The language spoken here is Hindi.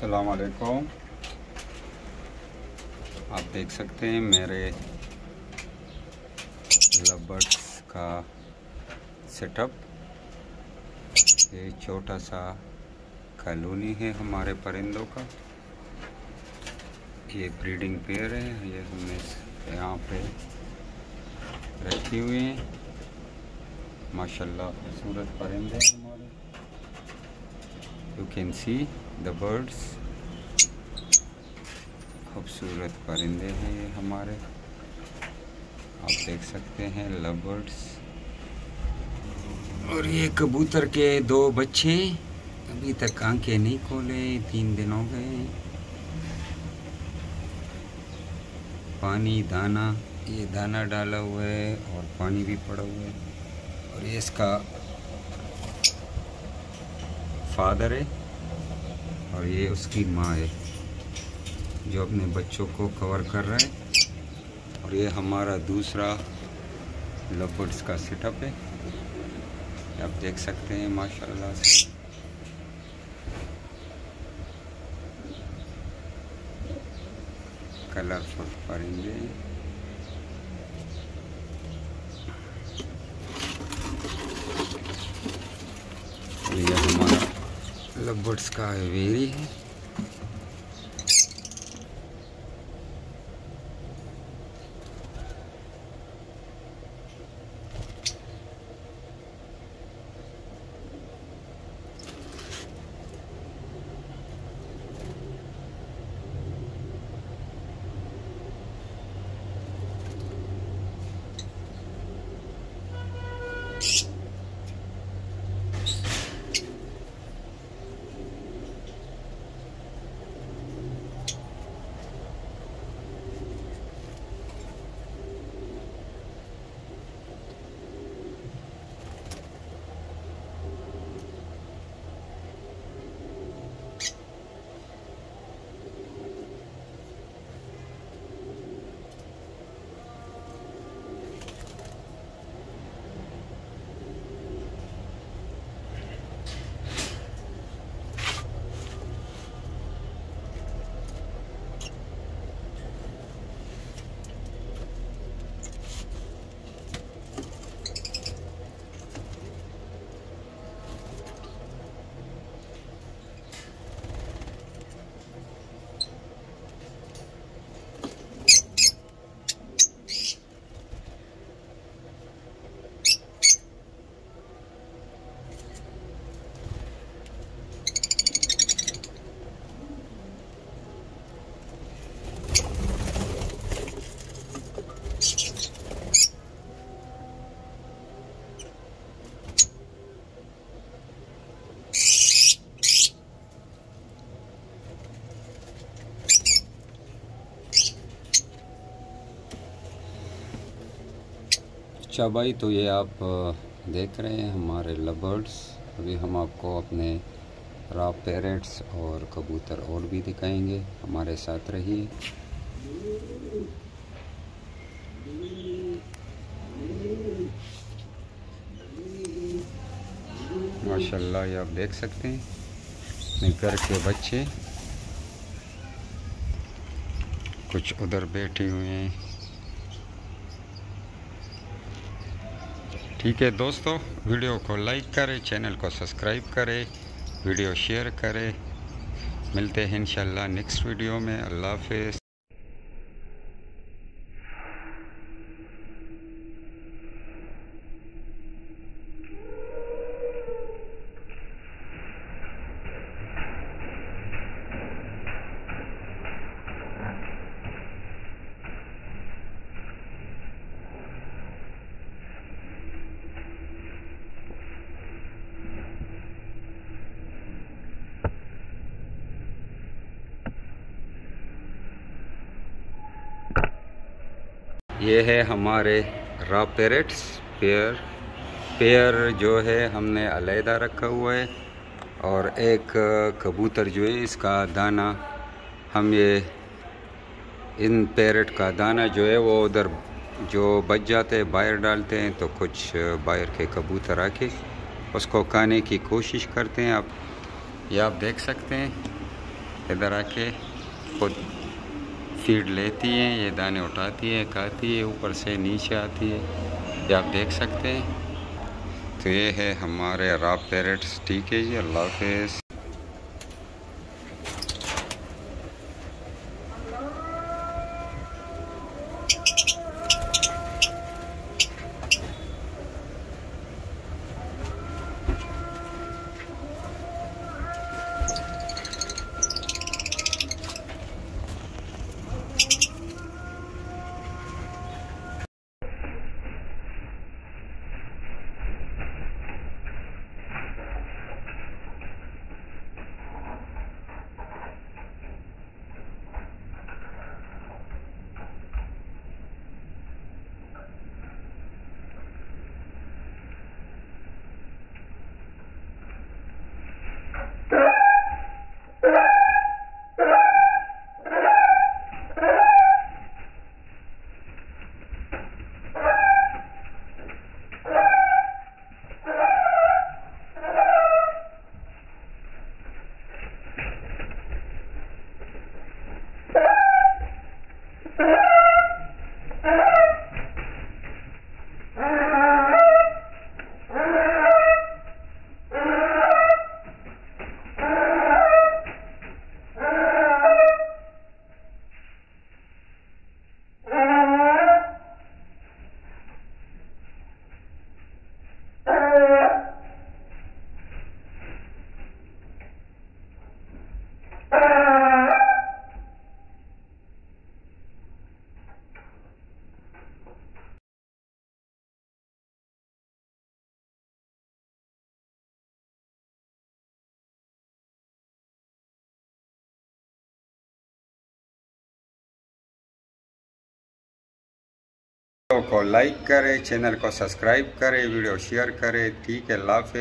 अस्सलाम वालेकुम। आप देख सकते हैं मेरे लवबर्ड्स का सेटअप। ये छोटा सा कॉलोनी है हमारे परिंदों का। ये ब्रीडिंग पेयर है, ये हमने यहाँ पे रखी हुई हैं। माशाल्लाह खूबसूरत परिंदे हैं हमारे। You can see the birds. खूबसूरत परिंदे हैं ये हमारे, आप देख सकते हैं लवबर्ड्स। और ये कबूतर के 2 बच्चे अभी तक आंखें नहीं खोले, 3 दिन हो गए। पानी दाना, ये दाना डाला हुआ है और पानी भी पड़ा हुआ है। और ये इसका फादर है और ये उसकी माँ है जो अपने बच्चों को कवर कर रहा है। और ये हमारा दूसरा लवबर्ड्स का सेटअप है, आप देख सकते हैं माशाल्लाह से। कलरफुल परिंदे हैं। ये हमारा लवबर्ड्स का वेरी है। अच्छा भाई, तो ये आप देख रहे हैं हमारे लवबर्ड्स। अभी हम आपको अपने रॉ पैरेट्स और कबूतर और भी दिखाएंगे, हमारे साथ रहिए। माशाल्लाह ये आप देख सकते हैं अपने घर के बच्चे कुछ उधर बैठे हुए हैं। ठीक है दोस्तों, वीडियो को लाइक करें, चैनल को सब्सक्राइब करें, वीडियो शेयर करें। मिलते हैं इंशाल्लाह नेक्स्ट वीडियो में। अल्लाह हाफ़िज़। ये है हमारे रॉ पैरेट्स पेयर जो है हमने अलहदा रखा हुआ है। और एक कबूतर जो है इसका दाना हम ये इन पैरेट का दाना जो है वो उधर जो बच जाते हैं बाहर डालते हैं, तो कुछ बाहर के कबूतर आके उसको खाने की कोशिश करते हैं। आप ये आप देख सकते हैं इधर आके खुद फीड लेती हैं, ये दाने उठाती है, खाती है, ऊपर से नीचे आती है, ये आप देख सकते हैं। तो ये है हमारे रॉ पैरेट्स। ठीक है जी, अल्लाह हाफिज़। को लाइक करें, चैनल को सब्सक्राइब करें, वीडियो शेयर करें। ठीक है, अल्लाह हाफिज़।